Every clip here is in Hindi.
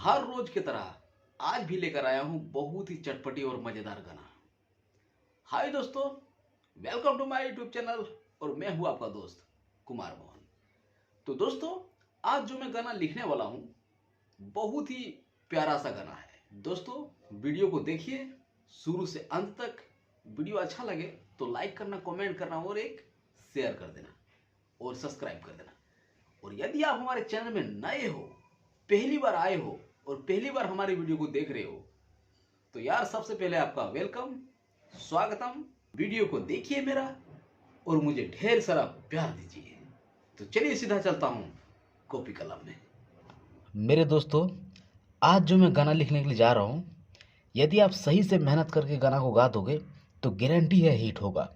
हर रोज की तरह आज भी लेकर आया हूं बहुत ही चटपटी और मजेदार गाना। हाय दोस्तों, welcome to my YouTube channel और मैं हूं आपका दोस्त कुमार मोहन। तो दोस्तों, आज जो मैं गाना लिखने वाला हूं बहुत ही प्यारा सा गाना है। दोस्तों, वीडियो को देखिए शुरू से अंत तक। वीडियो अच्छा लगे तो लाइक करना, कमेंट करना और एक शेयर कर देना और सब्सक्राइब कर देना। और यदि आप हमारे चैनल में नए हो, पहली बार आए हो और पहली बार हमारी वीडियो को देख रहे हो, तो यार सबसे पहले आपका वेलकम, स्वागतम। वीडियो को देखिए मेरा और मुझे ढेर सारा प्यार दीजिए। तो चलिए सीधा चलता हूं कॉपी कलम में। मेरे दोस्तों, आज जो मैं गाना लिखने के लिए जा रहा हूं, यदि आप सही से मेहनत करके गाना को गा दोगे तो गारंटी है हिट होगा।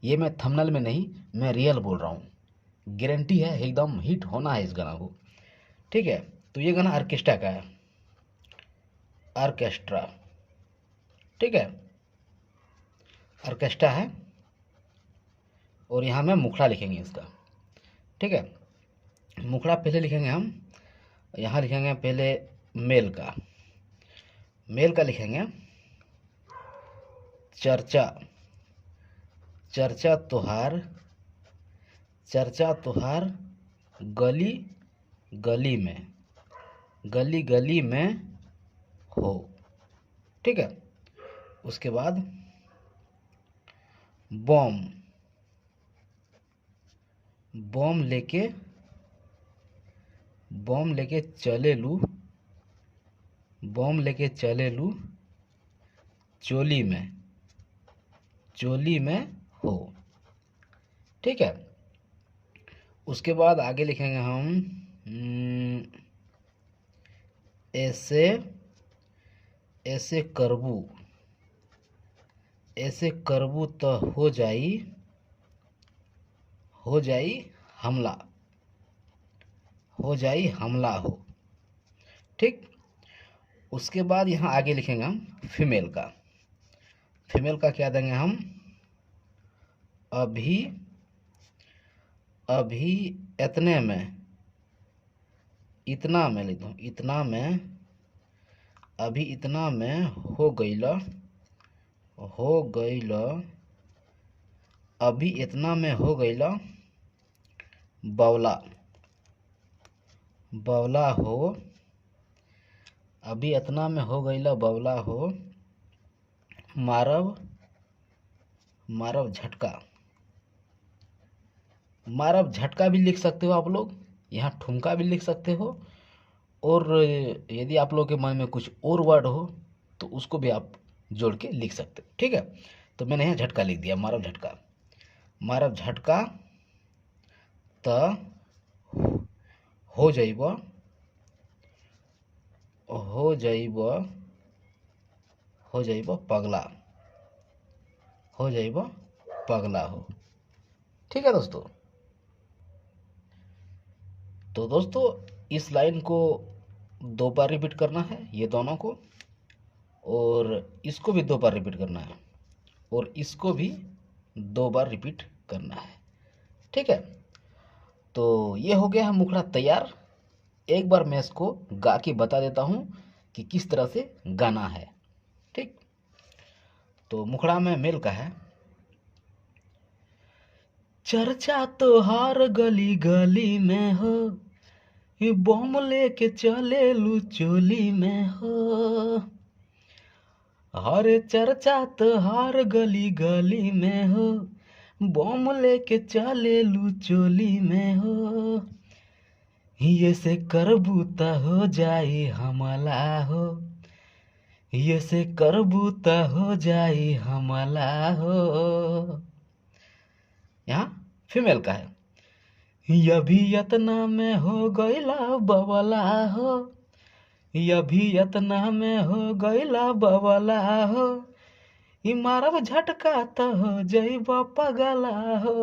ये मैं थंबनेल में नहीं, मैं रियल बोल रहा हूँ। गारंटी है एकदम हिट होना है इस गाना को। ठीक है, तो ये गाना ऑर्केस्ट्रा का है, ऑर्केस्ट्रा। ठीक है, ऑर्केस्ट्रा है और यहाँ में मुखड़ा लिखेंगे इसका। ठीक है, मुखड़ा पहले लिखेंगे हम, यहाँ लिखेंगे पहले मेल का। मेल का लिखेंगे चर्चा, चर्चा तुहार, चर्चा तुहार गली गली में, गली गली में हो। ठीक है, उसके बाद बम, बम लेके, बम लेके चले लू, बम लेके चले लू चोली में, चोली में हो। ठीक है, उसके बाद आगे लिखेंगे हम ऐसे ऐसे करबू, ऐसे करबू तो हो जाई, हो जाई हमला, हो जाई हमला हो। ठीक, उसके बाद यहाँ आगे लिखेंगे हम फीमेल का। फीमेल का क्या देंगे हम, अभी अभी इतने में, इतना में लिख दूँ, इतना में, अभी इतना में हो गईला, हो गईला, अभी इतना में हो गईला बवला, बवला हो, अभी इतना में हो गईला बवला हो मारव, मारव झटका। मारव झटका भी लिख सकते हो आप लोग, यहाँ ठुमका भी लिख सकते हो। और यदि आप लोगों के मन में कुछ और वर्ड हो तो उसको भी आप जोड़ के लिख सकते हो। ठीक है, तो मैंने यहाँ झटका लिख दिया, मारव झटका। मारव झटका त हो जाइब, हो जाइब, हो जाइब पगला, हो जाइब पगला हो। ठीक है दोस्तों, तो दोस्तों इस लाइन को 2 बार रिपीट करना है, ये दोनों को, और इसको भी 2 बार रिपीट करना है, और इसको भी 2 बार रिपीट करना है। ठीक है, तो ये हो गया है मुखड़ा तैयार। एक बार मैं इसको गा के बता देता हूँ कि किस तरह से गाना है। ठीक, तो मुखड़ा में मेल का है, चर्चा तो हर गली गली में हो, ये बम लेके चले लू चोली में हो। हर चर्चा तो हर गली गली में हो, बम लेके चले लू चोली में हो। ये से करबू त हो जाई हमला हो, ये से करबू त हो जाई हमला हो। यहाँ फीमेल का है, अभी यतना में हो गईला बवला हो, अभी यतना में हो गईला बवला हो। ई मारब झटका त हो जइब पगला हो,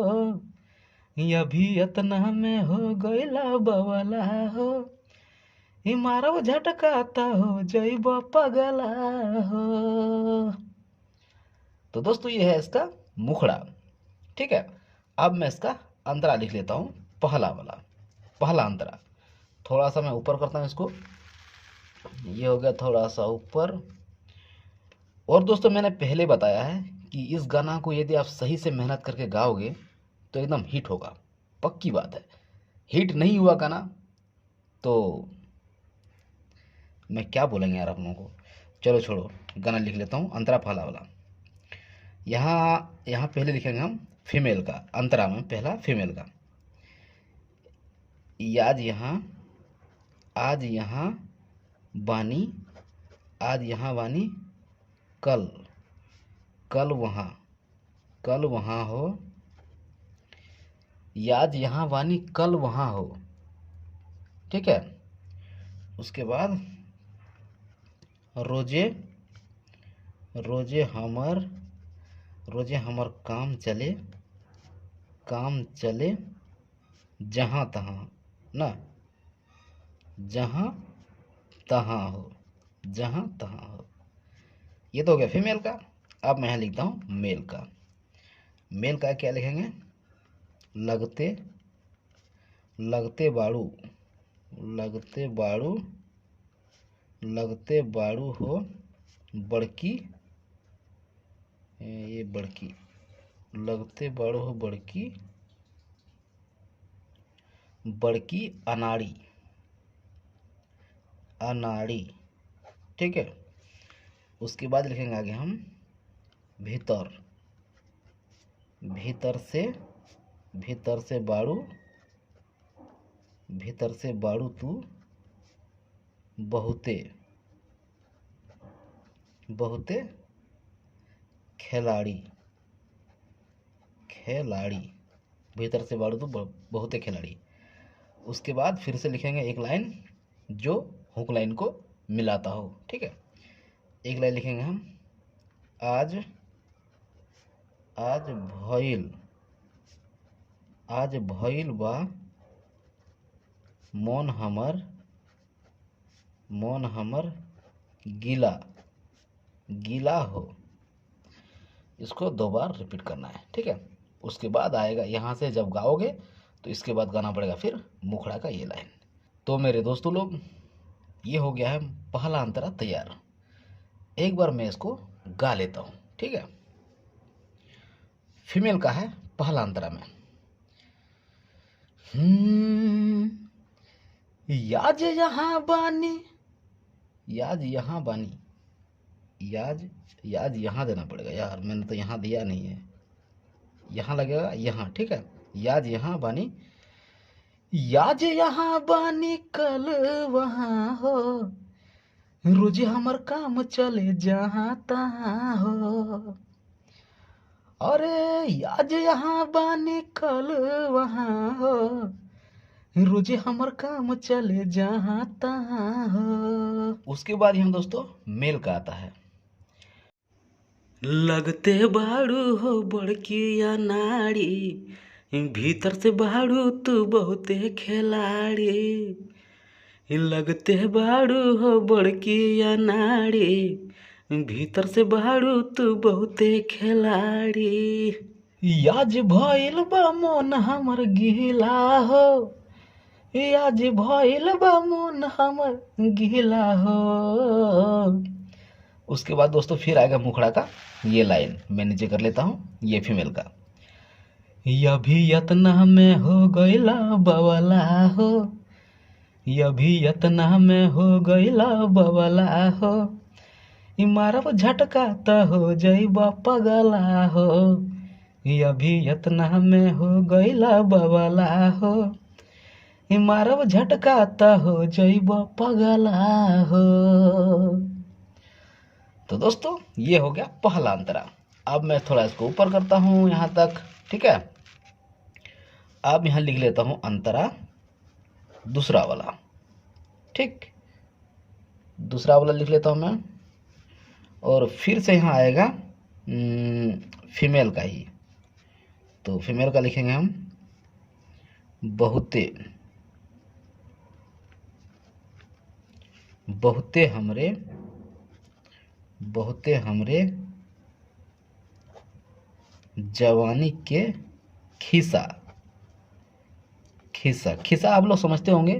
अभी यतना में हो गईला बवला हो। ई मारब झटका त हो जइब पगला हो। तो दोस्तों ये है इसका मुखड़ा। ठीक है, अब मैं इसका अंतरा लिख लेता हूँ, पहला वाला, पहला अंतरा। थोड़ा सा मैं ऊपर करता हूँ इसको, ये हो गया थोड़ा सा ऊपर। और दोस्तों मैंने पहले बताया है कि इस गाना को यदि आप सही से मेहनत करके गाओगे तो एकदम हिट होगा, पक्की बात है। हिट नहीं हुआ गाना तो मैं क्या बोलेंगे यार आप लोगों को। चलो छोड़ो, गाना लिख लेता हूँ अंतरा पहला वाला। यहाँ यहाँ पहले लिखेंगे हम फीमेल का, अंतरा में पहला फीमेल का। आज यहाँ बानी, आज यहाँ बानी, कल कल वहाँ हो, याद यहाँ बानी कल वहाँ हो। ठीक है। उसके बाद रोजे रोजे हमर काम चले जहाँ तहाँ ना, जहाँ तहाँ हो। ये तो हो गया फीमेल का। अब मैं यहाँ लिखता हूँ मेल का। मेल का क्या लिखेंगे? लगते बाड़ू हो बड़की, ये बड़की, लगते बाड़ू हो बड़की अनाड़ी। ठीक है। उसके बाद लिखेंगे आगे हम भीतर से बाड़ू तू बहुते खिलाड़ी। भीतर से बाड़ू तू बहुते खिलाड़ी। उसके बाद फिर से लिखेंगे एक लाइन जो हुक लाइन को मिलाता हो। ठीक है। एक लाइन लिखेंगे हम, आज भइल बा मोन हमर गीला हो। इसको 2 बार रिपीट करना है। ठीक है। उसके बाद आएगा, यहाँ से जब गाओगे तो इसके बाद गाना पड़ेगा फिर मुखड़ा का ये लाइन। तो मेरे दोस्तों लोग, ये हो गया है पहला अंतरा तैयार। एक बार मैं इसको गा लेता हूँ। ठीक है। फीमेल का है पहला अंतरा में। याद यहाँ बानी, याद यहाँ देना पड़ेगा यार, मैंने तो यहाँ दिया नहीं है, यहाँ लगेगा यहाँ। ठीक है। याद यहाँ बानी कल वहाँ हो, रोज हमर काम चले जहाँ तहाँ हो। अरे याद यहाँ बानी कल वहाँ हो, रोज हमर काम चले जहाँ तहाँ हो। उसके बाद हम दोस्तों मेल का आता है। लगते बाड़ू हो बड़की अनाड़ी, भीतर से बाड़ू तू बहुते खिलाड़ी। लगते बाड़ू हो बड़की अनाड़ी, भीतर से बाड़ू तू बहुते खिलाड़ी। आज भइल बा मोन हमर गीला हो, आज भइल बा मोन हमर गीला हो। उसके बाद दोस्तों फिर आएगा मुखड़ा का ये लाइन, मैं नीचे कर लेता हूँ, ये फीमेल का। अभी यतना में हो गईला बवला हो, अभी यतना में हो गईला बवला हो, मारब झटका त हो जइबा पगला हो। अभी यतना में हो गईला बवला हो, मारब झटका त हो जइबा पगला हो। तो दोस्तों ये हो गया पहला अंतरा। अब मैं थोड़ा इसको ऊपर करता हूँ यहाँ तक। ठीक है। अब यहाँ लिख लेता हूँ अंतरा दूसरा वाला। ठीक, दूसरा वाला लिख लेता हूँ मैं। और फिर से यहाँ आएगा फीमेल का ही। तो फीमेल का लिखेंगे हम बहुते हमरे जवानी के खिस्सा। खिस्सा आप लोग समझते होंगे,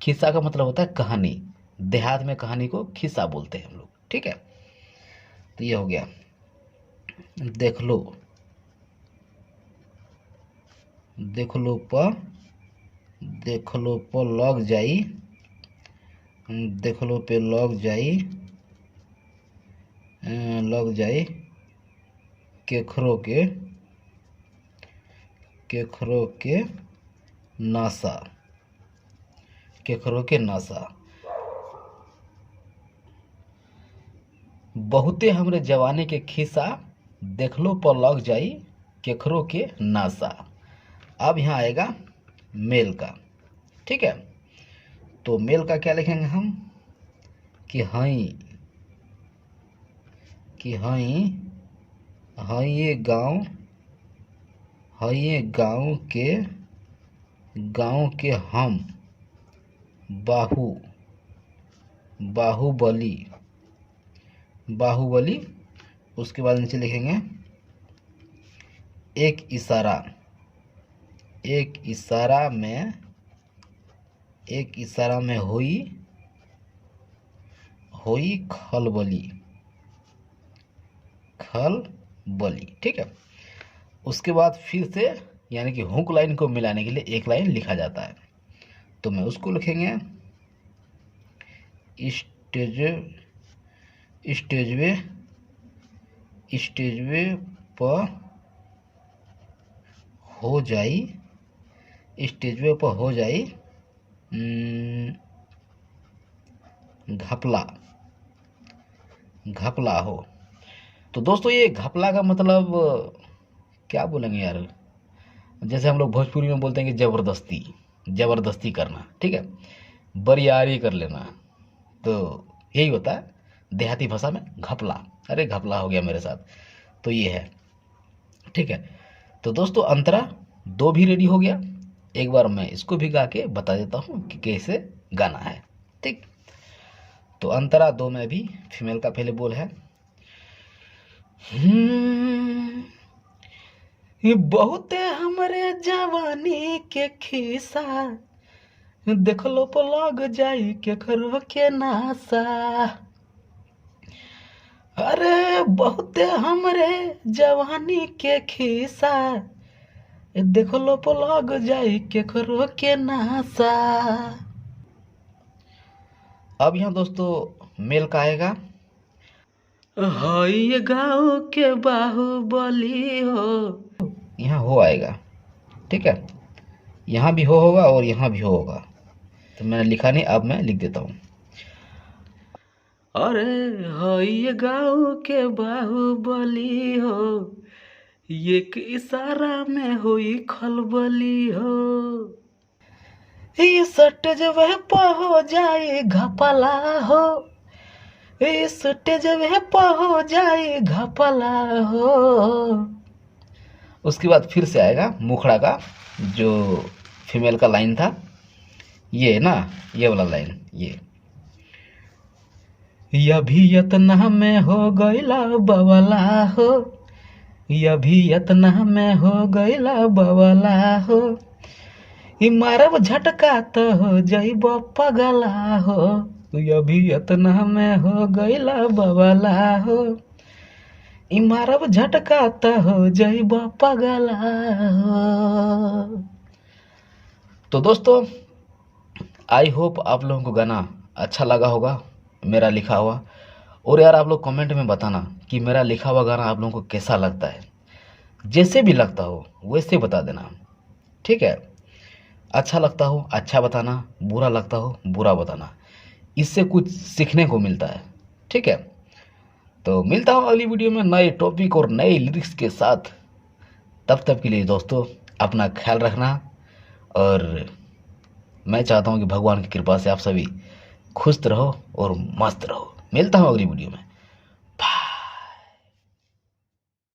खिस्सा का मतलब होता है कहानी। देहात में कहानी को खिस्सा बोलते हैं हम लोग। ठीक है, तो ये हो गया। देख लो, देख लो प लग जाई, देख लो पे लग जाई, लग जाई केखरो के नासा, केखरो के नासा। बहुते हमरे जवानी के खिस्सा, देखलो पर लग जाई केखरो के नासा। अब यहाँ आएगा मेल का। ठीक है, तो मेल का क्या लिखेंगे हम कि हई ये गांव के हम बाहुबली। उसके बाद नीचे लिखेंगे एक इशारा में होई खलबली। ठीक है, उसके बाद फिर से यानी कि हुक लाइन को मिलाने के लिए एक लाइन लिखा जाता है। तो मैं उसको लिखेंगे स्टेजवे पर हो जाई घपला हो। तो दोस्तों ये घपला का मतलब क्या बोलेंगे यार, जैसे हम लोग भोजपुरी में बोलते हैं कि जबरदस्ती करना। ठीक है, बरियारी कर लेना, तो यही होता है देहाती भाषा में घपला। अरे घपला हो गया मेरे साथ, तो ये है। ठीक है, तो दोस्तों अंतरा 2 भी रेडी हो गया। एक बार मैं इसको भी गा के बता देता हूँ कि कैसे गाना है। ठीक, तो अंतरा 2 में भी फीमेल का पहले बोल है। बहुते हमरे जवानी के खिस्सा, देखलो पर लग जाई केकरो के नासा। अरे बहुते हमरे जवानी के खिस्सा, देखलो पर लग जाई केकरो के नासा। अब यहाँ दोस्तों मेल का आएगा हई गाँव के बाहुबली हो। यहाँ हो आएगा। ठीक है, यहाँ भी हो होगा और यहाँ भी हो होगा, तो मैंने लिखा नहीं, अब मैं लिख देता हूँ। अरे हई गाँव के बाहुबली हो, एक इशारा में हुई खलबली हो। इस स्टेजवे पर हो जाए घपला हो, इस स्टेजवे पर हो जाए घपला हो। उसके बाद फिर से आएगा मुखड़ा का, जो फीमेल का लाइन था, ये ना, ये वाला लाइन, ये भी यतना में हो गईला बवला हो, ये भी यतना में हो गईला बवला हो। मारब झटका तो हो जाइब पगला हो, ये भी यतना में हो गईला बवला हो। मारब झटका तो हो जाइब पगला हो। तो दोस्तों आई होप आप लोगों को गाना अच्छा लगा होगा, मेरा लिखा हुआ। और यार आप लोग कमेंट में बताना कि मेरा लिखा हुआ गाना आप लोगों को कैसा लगता है। जैसे भी लगता हो वैसे बता देना। ठीक है, अच्छा लगता हो अच्छा बताना, बुरा लगता हो बुरा बताना, इससे कुछ सीखने को मिलता है। ठीक है, तो मिलता हूँ अगली वीडियो में नए टॉपिक और नए लिरिक्स के साथ। तब तक के लिए दोस्तों अपना ख्याल रखना, और मैं चाहता हूँ कि भगवान की कृपा से आप सभी खुश रहो और मस्त रहो। मिलता हूँ अगली वीडियो में।